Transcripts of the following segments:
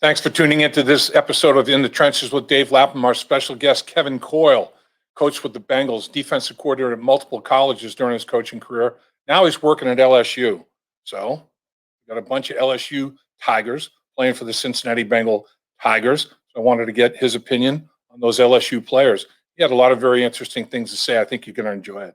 Thanks for tuning into this episode of In the Trenches with Dave Lapham. Our special guest, Kevin Coyle, coached with the Bengals, defensive coordinator at multiple colleges during his coaching career. Now he's working at LSU. So we got a bunch of LSU Tigers playing for the Cincinnati Bengal Tigers. So I wanted to get his opinion on those LSU players. He had a lot of very interesting things to say. I think you're going to enjoy it.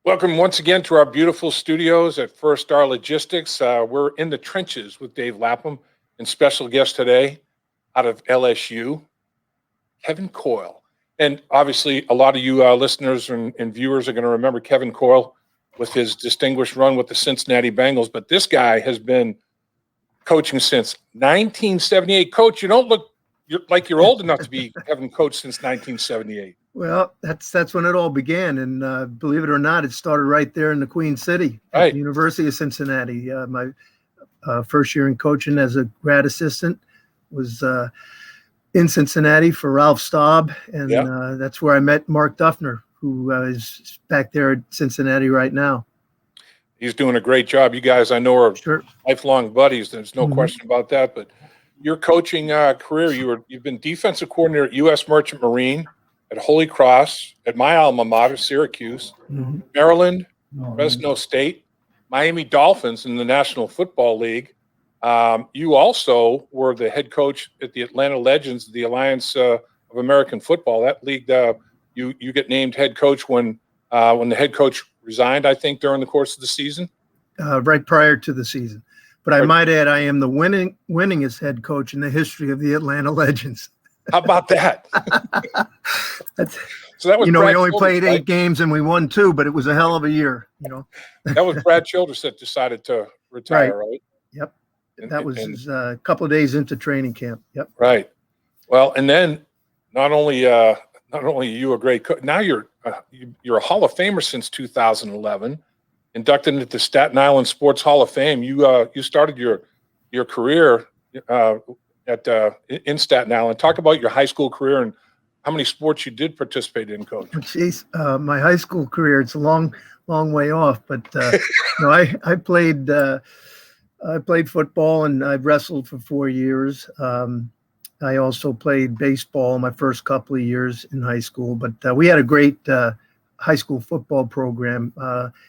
Welcome once again to our beautiful studios at First Star Logistics. We're in the trenches with Dave Lapham and special guest today out of LSU, Kevin Coyle. And obviously, a lot of you listeners and viewers are going to remember Kevin Coyle with his distinguished run with the Cincinnati Bengals. But this guy has been coaching since 1978. Coach, you don't look like you're old enough to be having coached since 1978. Well, that's when it all began, and believe it or not, it started right there in the Queen City, right. At the University of Cincinnati. My first year in coaching as a grad assistant was in Cincinnati for Ralph Staub, and that's where I met Mark Duffner, who is back there at Cincinnati right now. He's doing a great job. You guys, I know, are Sure. lifelong buddies. There's no question about that. But your coaching career, you've been defensive coordinator at U.S. Merchant Marine, at Holy Cross, at my alma mater, Syracuse, Maryland, Fresno State, Miami Dolphins in the National Football League. You also were the head coach at the Atlanta Legends, the Alliance of American Football. That league, you get named head coach when the head coach resigned, I think, during the course of the season. Right prior to the season. But I might add, I am the winningest head coach in the history of the Atlanta Legends. How about that? So that was we Brad only Childress, played 8 right? games and we won 2, but it was a hell of a year. That was Brad Childress that decided to retire, right? Yep. That was a couple of days into training camp. Yep. Right. Well, and then not only are you a great coach, now you're a Hall of Famer since 2011, inducted into the Staten Island Sports Hall of Fame. You started your career in Staten Island. Talk about your high school career and how many sports you did participate in, Coach. Jeez, my high school career, it's a long way off, but I played football and I wrestled for 4 years. I also played baseball my first couple of years in high school, but we had a great high school football program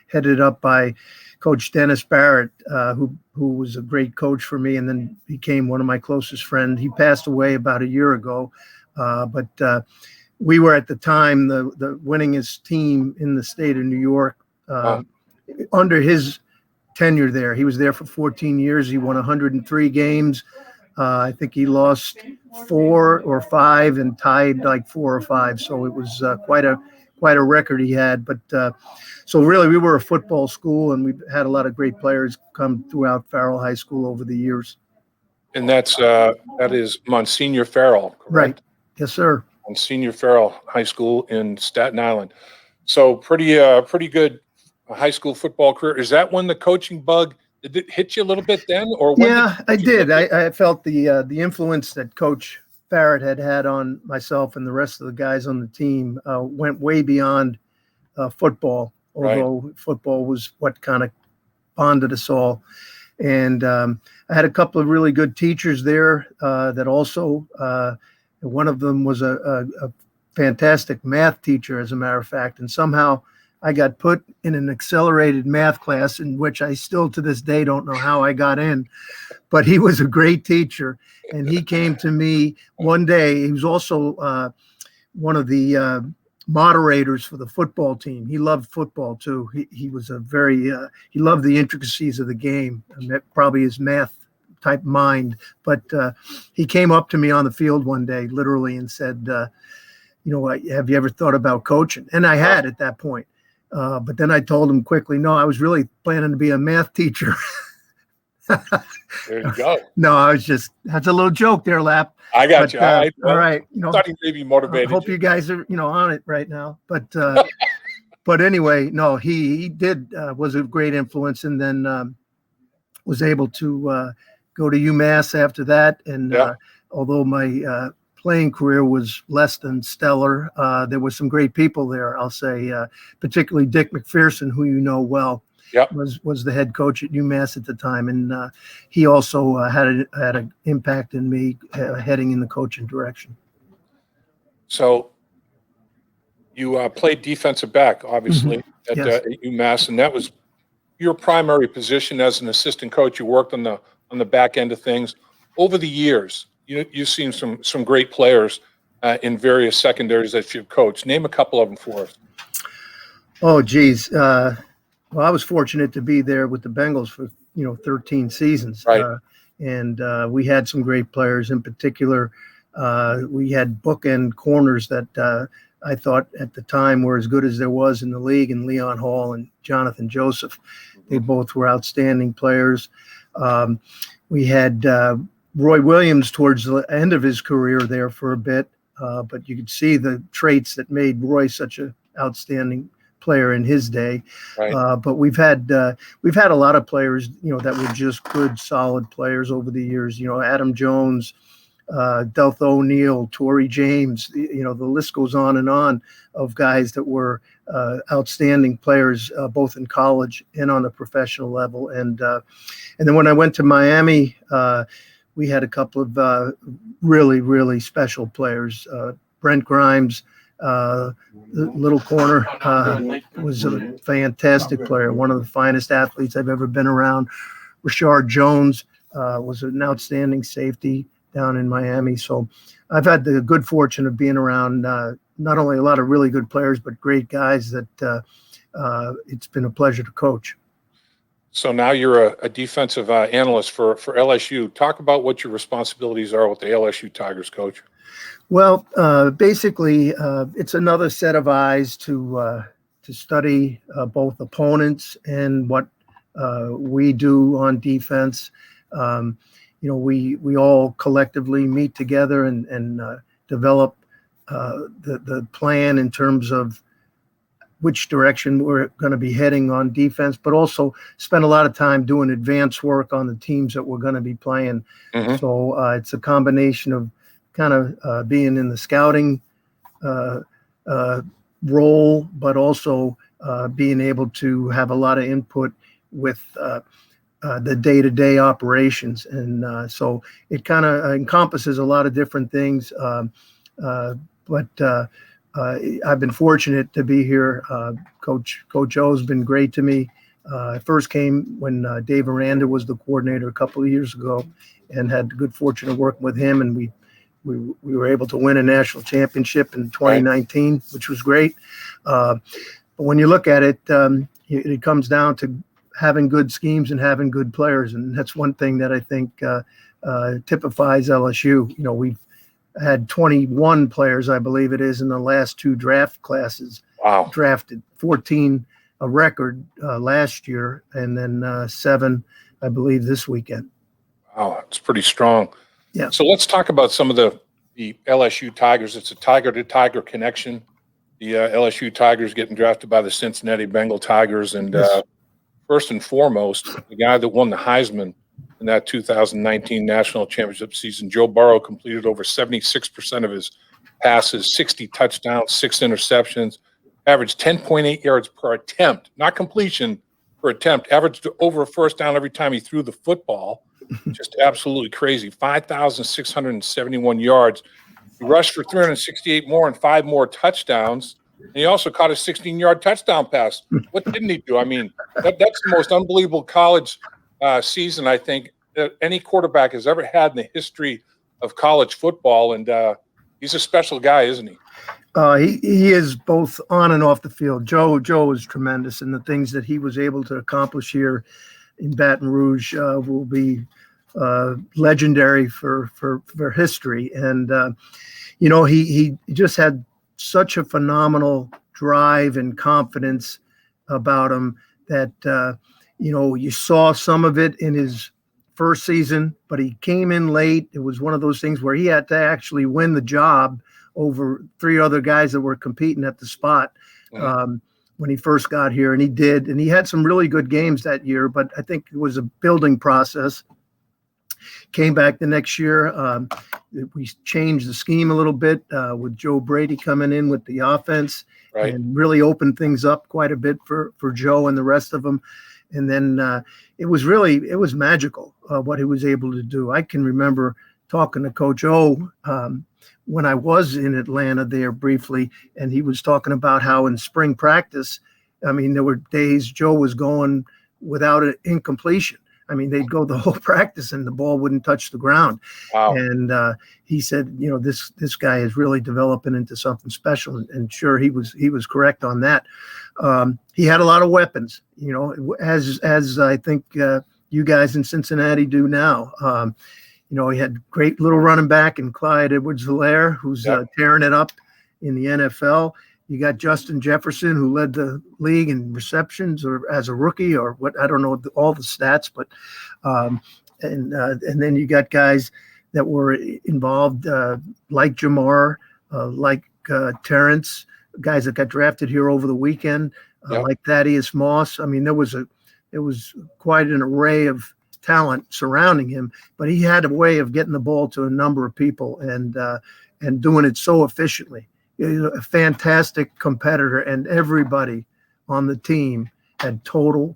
headed up by Coach Dennis Barrett, who was a great coach for me and then became one of my closest friends. He passed away about a year ago, but we were at the time the winningest team in the state of New York under his tenure there. He was there for 14 years. He won 103 games. I think he lost 4 or 5 and tied like 4 or 5. So it was quite a record he had. But so really, we were a football school, and we've had a lot of great players come throughout Farrell High School over the years. And that is Monsignor Farrell, correct? Right. Yes, sir. Monsignor Farrell High School in Staten Island. So pretty good high school football career. Is that when the coaching bug, did it hit you a little bit then? Or yeah, I did. I felt the influence that Coach Barrett had on myself and the rest of the guys on the team went way beyond football, although football was what kind of bonded us all. And I had a couple of really good teachers there that also, one of them was a fantastic math teacher, as a matter of fact, and somehow I got put in an accelerated math class in which I still to this day don't know how I got in, but he was a great teacher. And he came to me one day. He was also one of the moderators for the football team. He loved football too. He was he loved the intricacies of the game, and that probably his math type mind. But he came up to me on the field one day, literally, and said, have you ever thought about coaching? And I had at that point. But then I told him quickly, no, I was really planning to be a math teacher. There you go. No, that's a little joke there, Lap. I got you. All right. I thought he maybe motivated I hope you guys are, on it right now. But anyway, no, he did, was a great influence, and then was able to go to UMass after that. And although my playing career was less than stellar, there were some great people there, I'll say, particularly Dick McPherson, who you know well. Yep. Was the head coach at UMass at the time, and he also had an impact in me heading in the coaching direction. So you played defensive back, obviously, at UMass, and that was your primary position as an assistant coach. You worked on the back end of things. Over the years, you've seen some great players in various secondaries that you've coached. Name a couple of them for us. Oh, geez. Well, I was fortunate to be there with the Bengals for 13 seasons, right. And we had some great players. In particular, we had bookend corners that I thought at the time were as good as there was in the league, and Leon Hall and Jonathan Joseph. They both were outstanding players. We had Roy Williams towards the end of his career there for a bit, but you could see the traits that made Roy such an outstanding player in his day. Right. But we've had a lot of players, that were just good, solid players over the years. Adam Jones, Deltha O'Neal, Torrey James. The list goes on of guys that were outstanding players, both in college and on the professional level. And then when I went to Miami, we had a couple of really, really special players. Brent Grimes, the little corner, was a fantastic player, one of the finest athletes I've ever been around. Rashard Jones was an outstanding safety down in Miami. So I've had the good fortune of being around not only a lot of really good players, but great guys that it's been a pleasure to coach. So now you're a defensive analyst for LSU. Talk about what your responsibilities are with the LSU Tigers, Coach. Well, basically, it's another set of eyes to study both opponents and what we do on defense. We all collectively meet together and develop the plan in terms of which direction we're going to be heading on defense, but also spend a lot of time doing advanced work on the teams that we're going to be playing. Mm-hmm. So it's a combination of kind of being in the scouting role, but also being able to have a lot of input with the day-to-day operations. And so it kind of encompasses a lot of different things. But I've been fortunate to be here. Coach O has been great to me. I first came when Dave Aranda was the coordinator a couple of years ago, and had the good fortune of working with him. And we were able to win a national championship in 2019, right, which was great. But when you look at it, it comes down to having good schemes and having good players. And that's one thing that I think typifies LSU. We've had 21 players, I believe it is, in the last two draft classes. Wow. Drafted 14, a record last year, and then 7, I believe, this weekend. Wow, it's pretty strong. Yeah. So let's talk about some of the LSU Tigers. It's a tiger-to-tiger connection. The LSU Tigers getting drafted by the Cincinnati Bengal Tigers. And first and foremost, the guy that won the Heisman in that 2019 national championship season, Joe Burrow, completed over 76% of his passes, 60 touchdowns, 6 interceptions, averaged 10.8 yards per attempt, not completion, per attempt, averaged over a first down every time he threw the football. Just absolutely crazy. 5,671 yards. He rushed for 368 more and 5 more touchdowns. And he also caught a 16-yard touchdown pass. What didn't he do? I mean, that's the most unbelievable college season I think that any quarterback has ever had in the history of college football. And he's a special guy, isn't he? He is both on and off the field. Joe is tremendous, and the things that he was able to accomplish here in Baton Rouge will be legendary for history. And he just had such a phenomenal drive and confidence about him that you saw some of it in his first season, but he came in late. It was one of those things where he had to actually win the job over 3 other guys that were competing at the spot when he first got here, and he did. And he had some really good games that year, but I think it was a building process. Came back the next year. We changed the scheme a little bit with Joe Brady coming in with the offense and really opened things up quite a bit for Joe and the rest of them. And then it was magical what he was able to do. I can remember talking to Coach O when I was in Atlanta there briefly, and he was talking about how in spring practice, I mean, there were days Joe was going without an incompletion. I mean, they'd go the whole practice and the ball wouldn't touch the ground. Wow. And he said, this guy is really developing into something special. And sure, he was correct on that. He had a lot of weapons, as I think you guys in Cincinnati do now. He had great little running back in Clyde Edwards-Helaire, who's tearing it up in the NFL. You got Justin Jefferson, who led the league in receptions or as a rookie or what, I don't know all the stats, but and then you got guys that were involved like Jamar, like Terrence, guys that got drafted here over the weekend, like Thaddeus Moss. I mean, there was quite an array of talent surrounding him, but he had a way of getting the ball to a number of people and doing it so efficiently. A fantastic competitor, and everybody on the team had total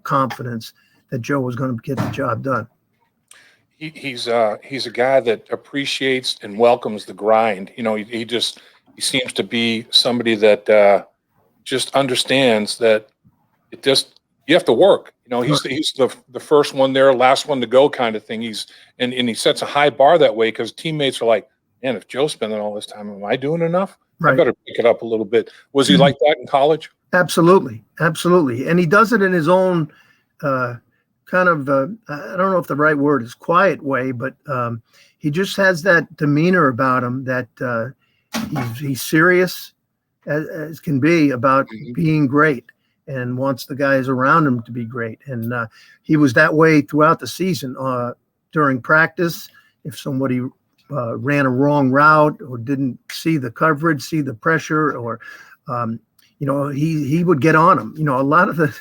confidence that Joe was going to get the job done. He's a guy that appreciates and welcomes the grind. He seems to be somebody that just understands that you have to work. He's the first one there, last one to go kind of thing. And he sets a high bar that way because teammates are like, man, if Joe's spending all this time, am I doing enough? Right. I better pick it up a little bit. Was he like that in college? Absolutely. And he does it in his own kind of, I don't know if the right word is quiet way, but he just has that demeanor about him that he's serious as can be about being great and wants the guys around him to be great. And he was that way throughout the season. During practice, if somebody ran a wrong route or didn't see the coverage, see the pressure, or, he would get on them. A lot of the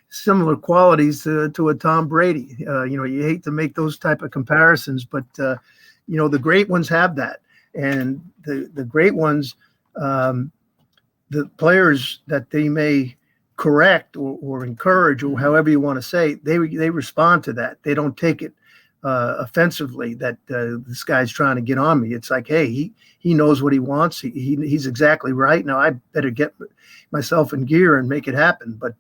similar qualities to a Tom Brady. You hate to make those type of comparisons, but, the great ones have that. And the great ones, the players that they may correct or encourage or however you want to say, they respond to that. They don't take it offensively that this guy's trying to get on me. It's like, hey, he knows what he wants. He's exactly right. Now I better get myself in gear and make it happen. But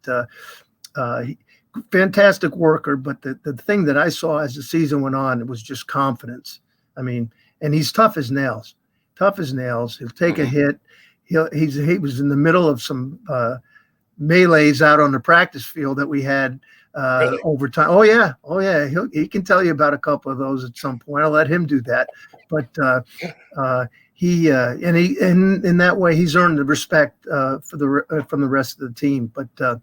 fantastic worker. But the thing that I saw as the season went on, it was just confidence. I mean, and he's tough as nails. He'll take a hit. He was in the middle of some melees out on the practice field that we had Really? over time. Oh yeah. He can tell you about a couple of those at some point. I'll let him do that. But he in that way he's earned the respect from the rest of the team. But there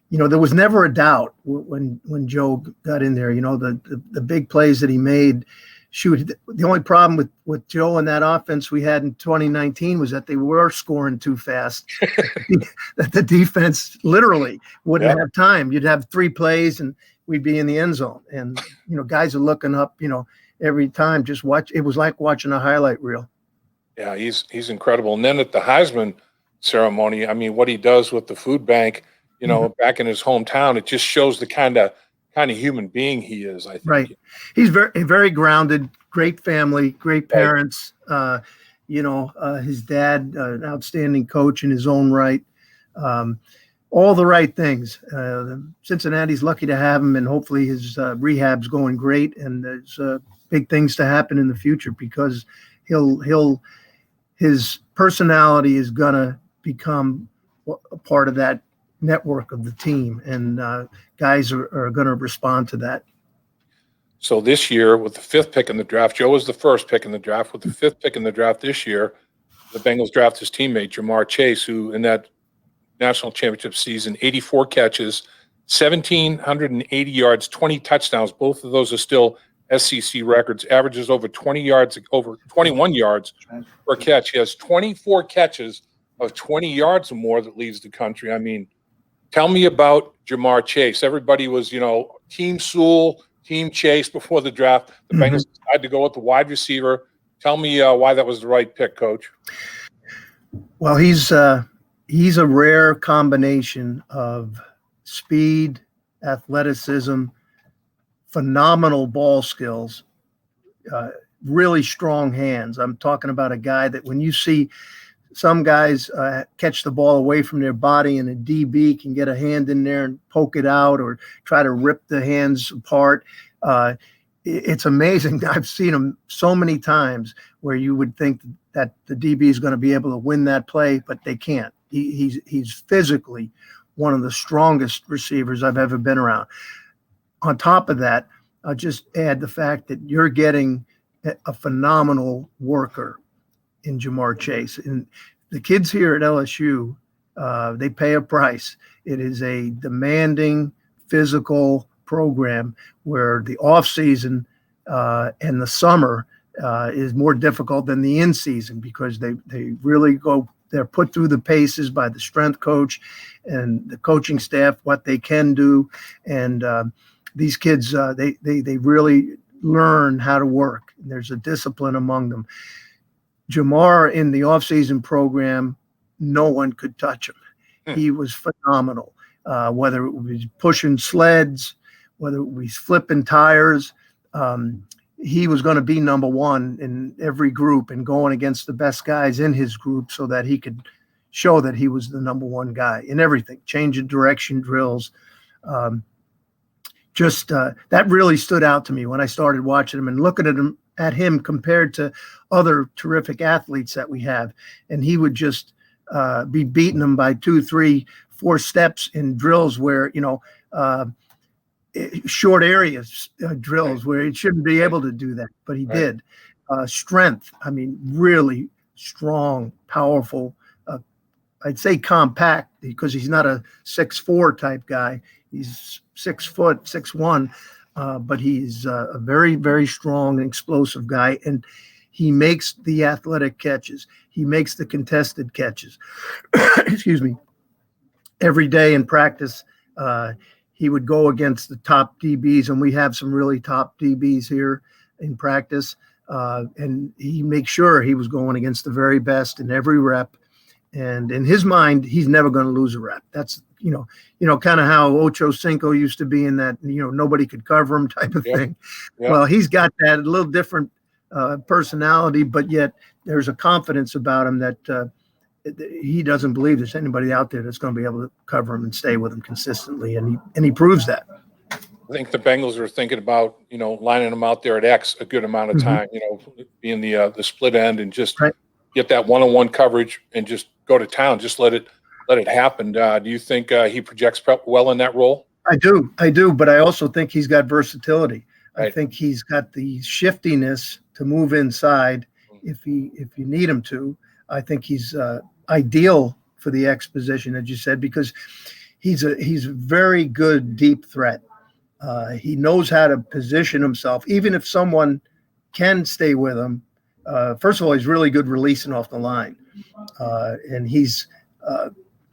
was never a doubt when Joe got in there. The big plays that he made. Shoot, the only problem with Joe and that offense we had in 2019 was that they were scoring too fast. That the defense literally wouldn't have time. You'd have 3 plays and we'd be in the end zone. And, guys are looking up, every time, just watch. It was like watching a highlight reel. Yeah, he's incredible. And then at the Heisman ceremony, I mean, what he does with the food bank, back in his hometown, it just shows the kind of human being he is, I think. Right. He's very grounded, great family, great parents. Right. His dad, an outstanding coach in his own right. All the right things. Cincinnati's lucky to have him, and hopefully his rehab's going great, and there's big things to happen in the future because his personality is gonna become a part of that network of the team, and guys are going to respond to that. So this year, with the 5th pick in the draft, Joe was the 1st pick in the draft. With the 5th pick in the draft this year, the Bengals draft his teammate, Jamar Chase, who in that national championship season, 84 catches, 1,780 yards, 20 touchdowns. Both of those are still SEC records. Averages over 21 yards per catch. He has 24 catches of 20 yards or more that leads the country. I mean, tell me about Ja'Marr Chase. Everybody was, Team Sewell, Team Chase before the draft. The Bengals decided to go with the wide receiver. Tell me why that was the right pick, Coach. Well, he's a rare combination of speed, athleticism, phenomenal ball skills, really strong hands. I'm talking about a guy that when you see some guys catch the ball away from their body and a DB can get a hand in there and poke it out or try to rip the hands apart. It's amazing. I've seen him so many times where you would think that the DB is going to be able to win that play, but they can't. He's physically one of the strongest receivers I've ever been around. On top of that, I'll just add the fact that you're getting a phenomenal worker in Ja'Marr Chase. And the kids here at LSU, they pay a price. It is a demanding physical program where the off season and the summer is more difficult than the in season because they really they're put through the paces by the strength coach and the coaching staff, what they can do. And these kids, they really learn how to work. There's a discipline among them. Ja'Marr in the offseason program, no one could touch him. He was phenomenal, whether it was pushing sleds, whether it was flipping tires. He was going to be number one in every group and going against the best guys in his group so that he could show that he was the number one guy in everything, changing direction drills. That really stood out to me when I started watching him and looking at him compared to other terrific athletes that we have. And he would just be beating them by 2, 3, 4 steps in drills where, short areas drills where he shouldn't be able to do that, but he did. Strength, I mean, really strong, powerful. I'd say compact because he's not a 6'4" type guy. He's 6 foot, 6'1", but he's a very, very strong and explosive guy. And he makes the athletic catches. He makes the contested catches. Excuse me. Every day in practice, he would go against the top DBs, and we have some really top DBs here in practice. And he makes sure he was going against the very best in every rep. And in his mind, he's never going to lose a rep. That's, kind of how Ocho Cinco used to be in that, nobody could cover him type of thing. Yep. Well, he's got that a little different personality, but yet there's a confidence about him that he doesn't believe there's anybody out there that's going to be able to cover him and stay with him consistently. And he proves that. I think the Bengals are thinking about, lining him out there at X a good amount of time, being the split end and just get that one-on-one coverage and just go to town. Just let it happen. Do you think he projects well in that role? I do. But I also think he's got versatility. Right. I think he's got the shiftiness to move inside if you need him to. I think he's ideal for the X position, as you said, because he's a very good deep threat. He knows how to position himself, even if someone can stay with him. First of all, he's really good releasing off the line, and he's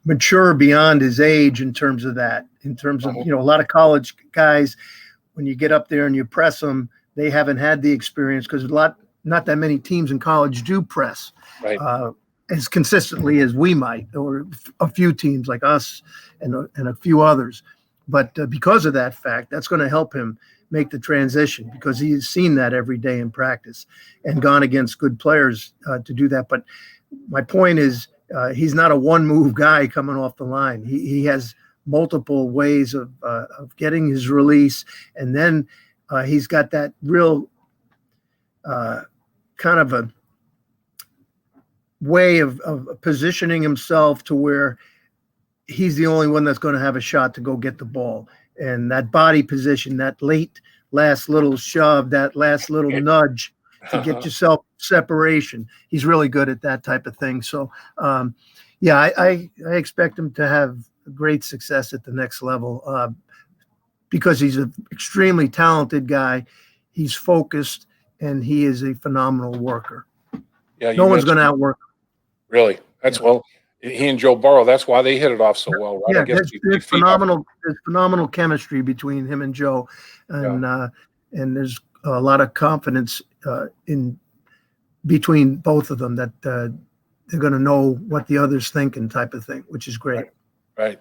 mature beyond his age in terms of that. In terms of a lot of college guys, when you get up there and you press them, they haven't had the experience because not that many teams in college do press as consistently as we might, or a few teams like us and a few others. But because of that fact, that's going to help him make the transition because he's seen that every day in practice and gone against good players to do that. But my point is he's not a one-move guy coming off the line. He has multiple ways of getting his release. And then he's got that real kind of a way of positioning himself to where he's the only one that's going to have a shot to go get the ball. And that body position, that last little shove, that last little nudge to get yourself separation. He's really good at that type of thing. So, I expect him to have great success at the next level because he's an extremely talented guy. He's focused, and he is a phenomenal worker. Yeah, no one's going to outwork him. Really? That's well. He and Joe Burrow. That's why they hit it off so well, right? Yeah, I guess there's phenomenal. There's phenomenal chemistry between him and Joe, and there's a lot of confidence in between both of them that they're going to know what the others think and type of thing, which is great. Right.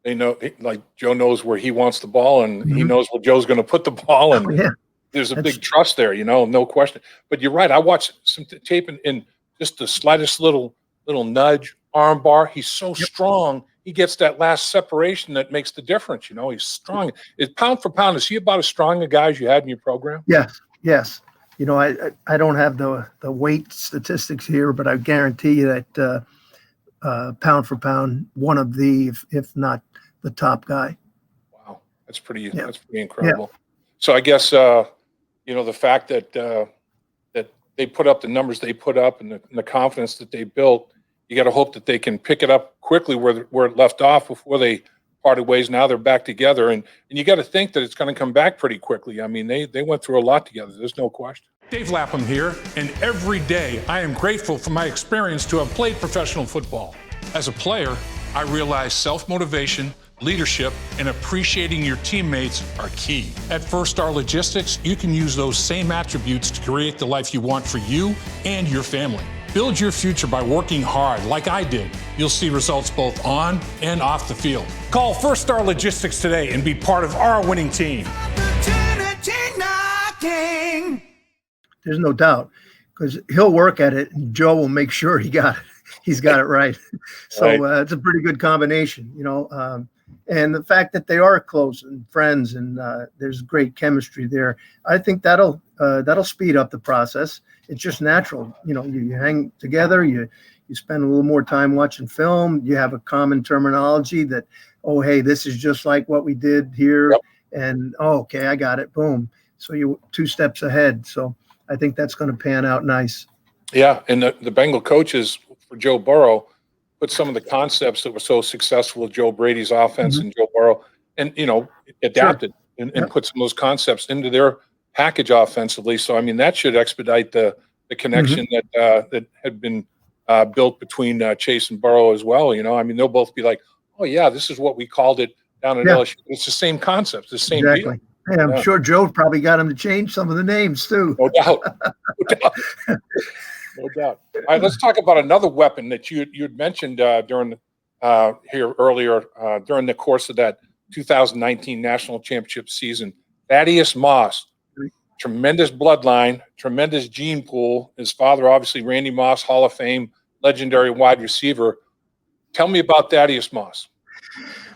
They know, like Joe knows where he wants the ball, and he knows where Joe's going to put the ball, and there's a big trust there, no question. But you're right. I watched some tape in just the slightest little nudge, arm bar. He's so strong. He gets that last separation that makes the difference. He's strong. Pound for pound, is he about as strong a guy as you had in your program? Yes. I don't have the weight statistics here, but I guarantee you that pound for pound, one of the, if not the top guy. Wow, that's pretty incredible. Yeah. So I guess the fact that that they put up the numbers they put up and the confidence that they built, you got to hope that they can pick it up quickly where it left off before they parted ways. Now they're back together, and you got to think that it's going to come back pretty quickly. I mean, they went through a lot together. There's no question. Dave Lapham here, and every day I am grateful for my experience to have played professional football. As a player, I realized self-motivation, leadership, and appreciating your teammates are key. At First Star Logistics, you can use those same attributes to create the life you want for you and your family. Build your future by working hard like I did. You'll see results both on and off the field. Call First Star Logistics today and be part of our winning team. There's no doubt, because he'll work at it and Joe will make sure he's got it right. So it's a pretty good combination, and the fact that they are close and friends and there's great chemistry there, I think that'll speed up the process. It's just natural. You hang together, you spend a little more time watching film, you have a common terminology that, oh, hey, this is just like what we did here. Yep. And, oh, okay, I got it. Boom. So you're 2 steps ahead. So I think that's going to pan out nice. Yeah. And the Bengal coaches for Joe Burrow put some of the concepts that were so successful with Joe Brady's offense and Joe Burrow and, adapted and put some of those concepts into their package offensively. So, I mean, that should expedite the connection that had been built between Chase and Burrow as well. I mean, they'll both be like, oh, yeah, this is what we called it down at LSU. It's the same concept, the same deal. Hey, I'm sure Joe probably got him to change some of the names too. No doubt. No doubt. All right, let's talk about another weapon that you'd mentioned during here earlier during the course of that 2019 National Championship season. Thaddeus Moss, tremendous bloodline, tremendous gene pool. His father, obviously, Randy Moss, Hall of Fame, legendary wide receiver. Tell me about Thaddeus Moss.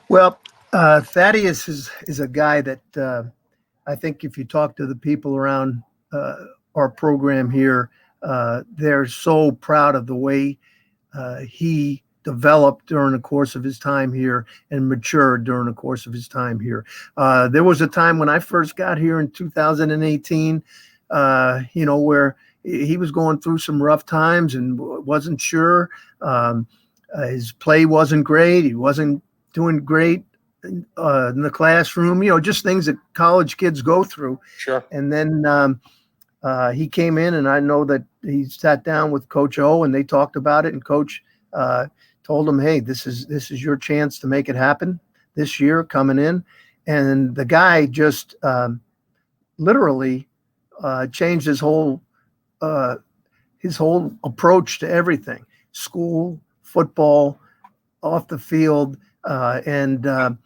Well, Thaddeus is a guy that I think if you talk to the people around our program here, they're so proud of the way he developed during the course of his time here and matured during the course of his time here. There was a time when I first got here in 2018, where he was going through some rough times and wasn't sure. His play wasn't great. He wasn't doing great in the classroom, just things that college kids go through. Sure. And then he came in, and I know that he sat down with Coach O and they talked about it, and Coach told him, hey, this is your chance to make it happen this year coming in. And the guy just literally changed his whole approach to everything, school, football, off the field, and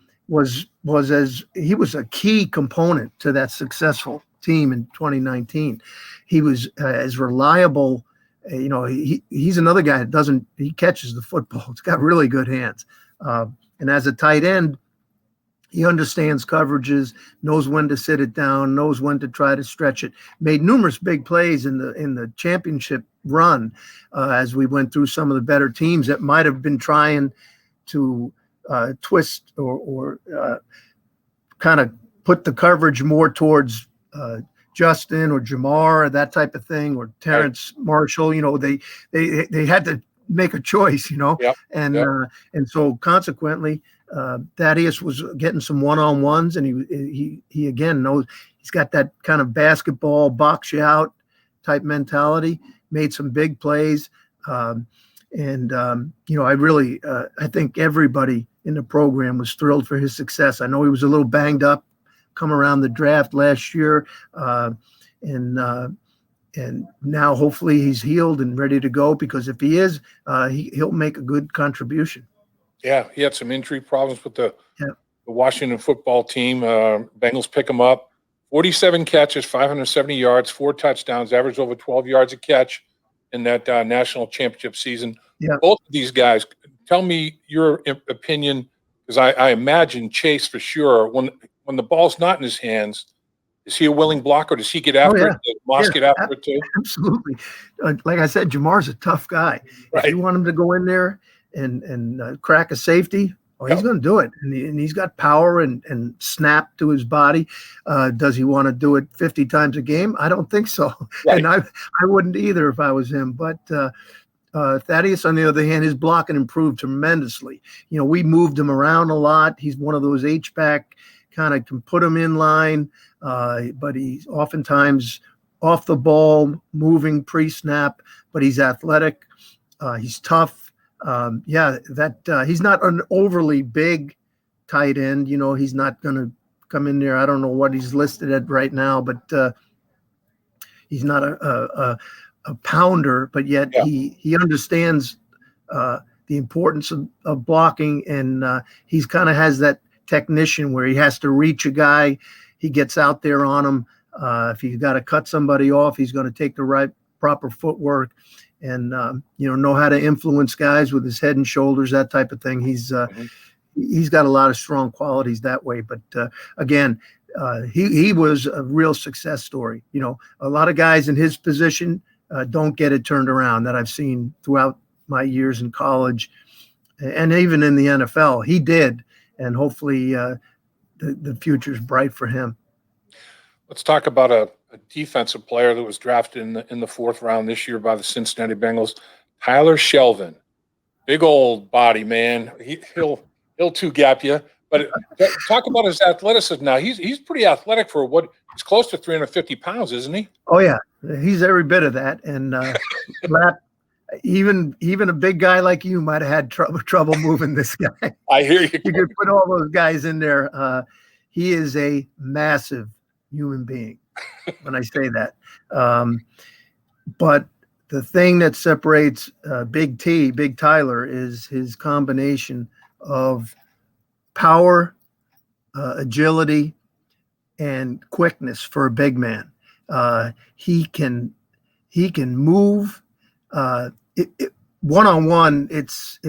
he was a key component to that successful team in 2019. He was as reliable. He's another guy that he catches the football. He's got really good hands. And as a tight end, he understands coverages, knows when to sit it down, knows when to try to stretch it. Made numerous big plays in the championship run as we went through some of the better teams that might have been trying to twist or kind of put the coverage more towards Justin or Jamar, or that type of thing, or Terrence Marshall. They had to make a choice, Yep. and Yep. and so consequently, Thaddeus was getting some one-on-ones, and he again knows he's got that kind of basketball box you out type mentality. Made some big plays, I think everybody in the program was thrilled for his success. I know he was a little banged up, come around the draft last year, and now hopefully he's healed and ready to go. Because if he is, he'll make a good contribution. Yeah, he had some injury problems with the Washington football team. Bengals pick him up. 47 catches, 570 yards, 4 touchdowns, averaged over 12 yards a catch in that national championship season. Yeah. Both of these guys, tell me your opinion, because I imagine Chase for sure, when the ball's not in his hands, is he a willing blocker? Does he get after it? Does Moss get after it too? Absolutely. Like I said, Jamar's a tough guy. Right. If you want him to go in there and crack a safety, he's going to do it. And he's got power and snap to his body. Does he want to do it 50 times a game? I don't think so. Right. And I wouldn't either if I was him. But Thaddeus, on the other hand, his blocking improved tremendously. We moved him around a lot. He's one of those H-back, kind of can put him in line, but he's oftentimes off the ball, moving pre-snap, but he's athletic. He's tough. He's not an overly big tight end. He's not going to come in there. I don't know what he's listed at right now, but he's not a pounder, but yet he understands the importance of blocking, and he's kind of has that technician where he has to reach a guy. He gets out there on him. If he's got to cut somebody off, he's going to take the proper footwork. And know how to influence guys with his head and shoulders, that type of thing. He's got a lot of strong qualities that way. But again, he was a real success story. A lot of guys in his position don't get it turned around that I've seen throughout my years in college, and even in the NFL. He did, and hopefully the future's bright for him. Let's talk about a defensive player that was drafted in the 4th round this year by the Cincinnati Bengals, Tyler Shelvin. Big old body, man. He'll two-gap you. But talk about his athleticism now. He's pretty athletic for he's close to 350 pounds, isn't he? Oh yeah, he's every bit of that. And even a big guy like you might have had trouble moving this guy. I hear you. You could put all those guys in there. He is a massive human being when I say that. But the thing that separates Big Tyler, is his combination of power, agility, and quickness for a big man. He can move. One-on-one, it's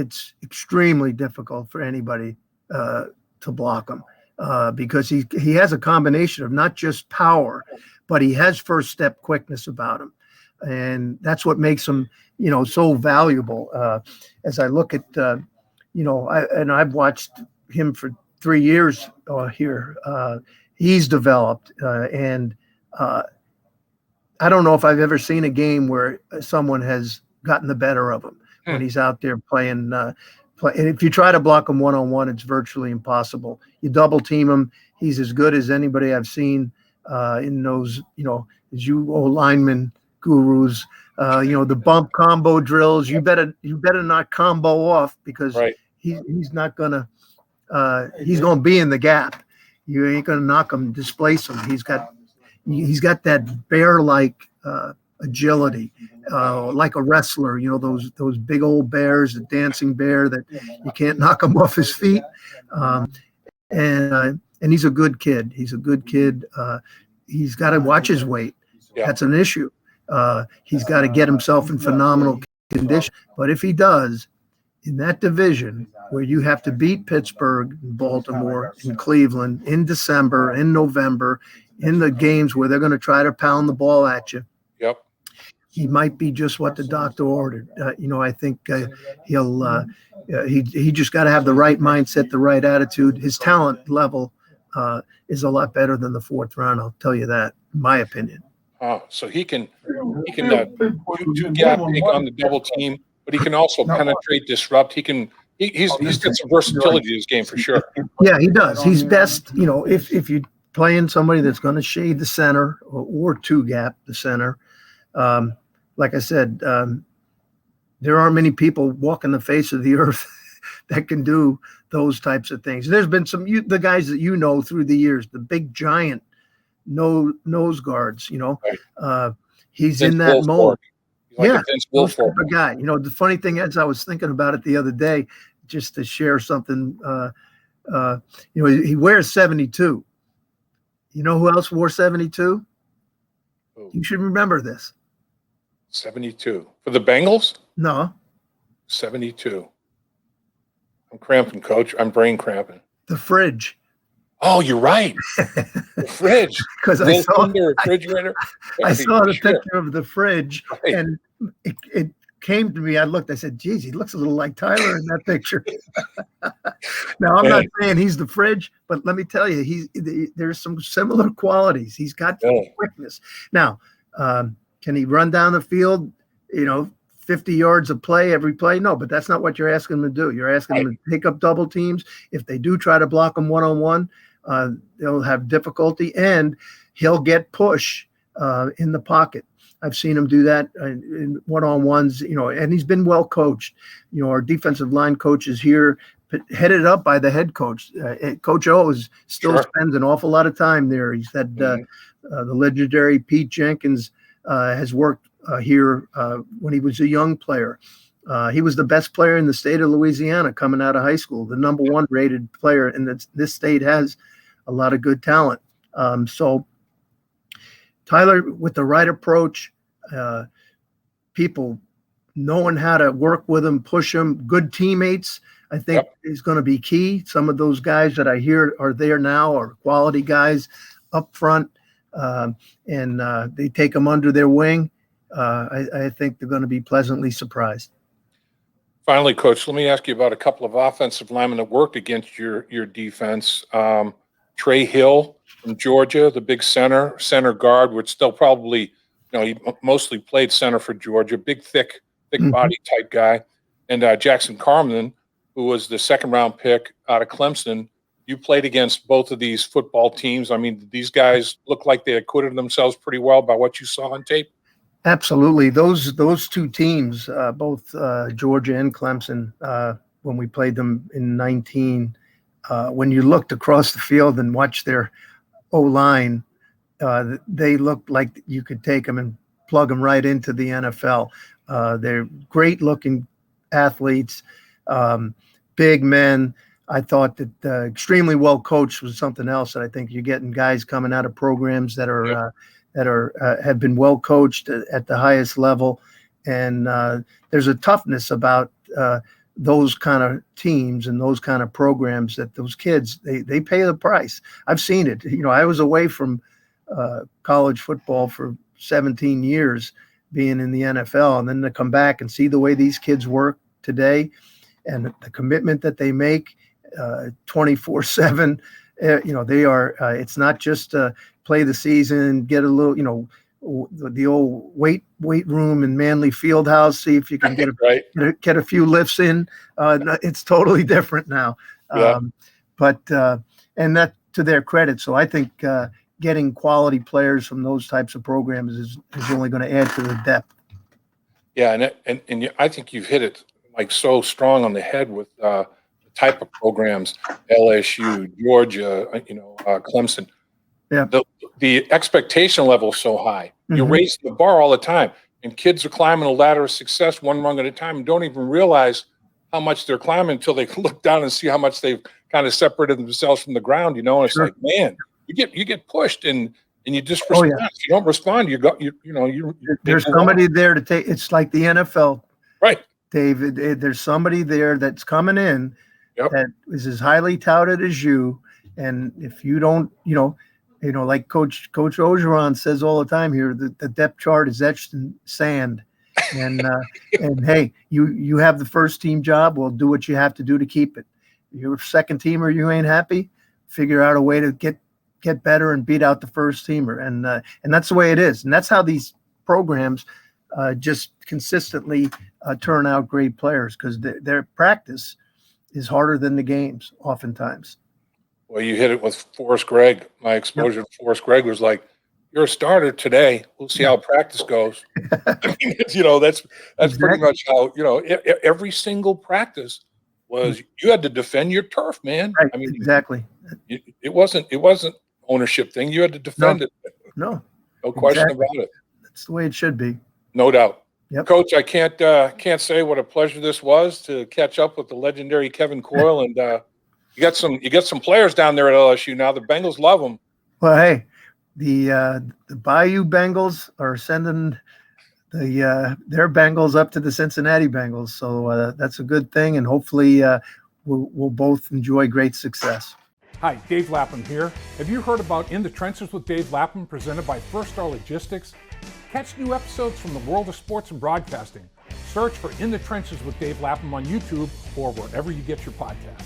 extremely difficult for anybody to block him. Because he has a combination of not just power, but he has first step quickness about him. And that's what makes him, so valuable. As I look at, I've watched him for 3 years here. He's developed. And I don't know if I've ever seen a game where someone has gotten the better of him when he's out there playing. And if you try to block him one-on-one, it's virtually impossible. You double team him, he's as good as anybody I've seen in those, as you lineman gurus, the bump combo drills. You better not combo off, because he's not gonna he's gonna be in the gap. You ain't gonna knock him, displace him. He's got that bear-like agility, like a wrestler, those big old bears, the dancing bear that you can't knock him off his feet. And he's a good kid. He's got to watch his weight. Yeah. That's an issue. He's got to get himself in phenomenal condition. But if he does, in that division where you have to beat Pittsburgh, Baltimore, and Cleveland in December, in November, in the games where they're going to try to pound the ball at you, he might be just what the doctor ordered. I think he just got to have the right mindset, the right attitude. His talent level is a lot better than the 4th round. I'll tell you that, in my opinion. So he can two-gap, take on the double team, but but he can also penetrate, disrupt. He's got some versatility to his game for sure. Yeah, he does. He's best, if you're playing somebody that's going to shade the center or two gap the center. Like I said, there aren't many people walking the face of the earth that can do those types of things. There's been the guys that through the years, the big giant nose guards, he's in that mold. Like those type of guy. The funny thing is, I was thinking about it the other day, just to share something. He wears 72. You know who else wore 72? You should remember this. 72 for the Bengals? No. 72. I'm cramping, Coach. I'm brain cramping. The Fridge. Oh, you're right. The Fridge. Because I saw the refrigerator. I saw the picture of the Fridge, right. And it came to me. I looked. I said, "Geez, he looks a little like Tyler in that picture." Now, I'm not saying he's the Fridge, but let me tell you, there's some similar qualities. He's got quickness. Now, can he run down the field? 50 yards of play every play? No, but that's not what you're asking him to do. You're asking him to pick up double teams. If they do try to block him one-on-one, they'll have difficulty, and he'll get push in the pocket. I've seen him do that in one-on-ones, and he's been well coached. Our defensive line coach is here, headed up by the head coach. Coach O still spends an awful lot of time there. He's had the legendary Pete Jenkins has worked here when he was a young player. He was the best player in the state of Louisiana coming out of high school, the number one rated player, and this state has a lot of good talent. So Tyler, with the right approach, people knowing how to work with him, push him, good teammates, I think is going to be key. Some of those guys that I hear are there now are quality guys up front, and they take them under their wing. I think they're going to be pleasantly surprised. Finally, Coach, let me ask you about a couple of offensive linemen that worked against your defense. Trey Hill from Georgia, the big center guard, which still probably, he mostly played center for Georgia, big, thick body type guy. And Jackson Carman, who was the second-round pick out of Clemson. You played against both of these football teams. I mean, these guys look like they acquitted themselves pretty well by what you saw on tape. Absolutely. Those two teams, both Georgia and Clemson, when we played them in 19, when you looked across the field and watched their O-line, they looked like you could take them and plug them right into the NFL. They're great-looking athletes, big men. I thought that extremely well coached was something else. And I think you're getting guys coming out of programs that are have been well coached at the highest level, and there's a toughness about those kind of teams and those kind of programs that those kids they pay the price. I've seen it. I was away from college football for 17 years, being in the NFL, and then to come back and see the way these kids work today, and the commitment that they make 24/7. They are. It's not just play the season, get a little, the old weight room in Manley Fieldhouse, see if you can get a few lifts in. It's totally different now. Yeah. And that to their credit. So I think getting quality players from those types of programs is only going to add to the depth. Yeah, and I think you've hit it like so strong on the head with the type of programs, LSU, Georgia, Clemson. Yeah. The expectation level is so high. You're raising the bar all the time, and kids are climbing a ladder of success one rung at a time and don't even realize how much they're climbing until they look down and see how much they've kind of separated themselves from the ground. And it's like, man, you get pushed and you just respond. If you don't respond, there's somebody there to take. It's like the NFL, right, David? There's somebody there that's coming in that is as highly touted as you, and if you don't, like Coach Ogeron says all the time here, the depth chart is etched in sand, and hey, you have the first team job. Well, do what you have to do to keep it. You're a second teamer, you ain't happy. Figure out a way to get better and beat out the first teamer, and that's the way it is, and that's how these programs just consistently turn out great players because their practice is harder than the games oftentimes. Well, you hit it with Forrest Gregg. My exposure to Forrest Gregg was like, "You're a starter today. We'll see how practice goes." I mean, that's pretty much how, every single practice was, you had to defend your turf, man. Right, I mean, exactly. it wasn't ownership thing. You had to defend it. No question about it. That's the way it should be. No doubt. Yep. Coach, I can't say what a pleasure this was to catch up with the legendary Kevin Coyle, and you got some players down there at LSU now. The Bengals love them. Well, hey, the Bayou Bengals are sending their Bengals up to the Cincinnati Bengals, so that's a good thing, and hopefully we'll both enjoy great success. Hi, Dave Lapham here. Have you heard about In the Trenches with Dave Lapham, presented by First Star Logistics? Catch new episodes from the world of sports and broadcasting. Search for In the Trenches with Dave Lapham on YouTube or wherever you get your podcasts.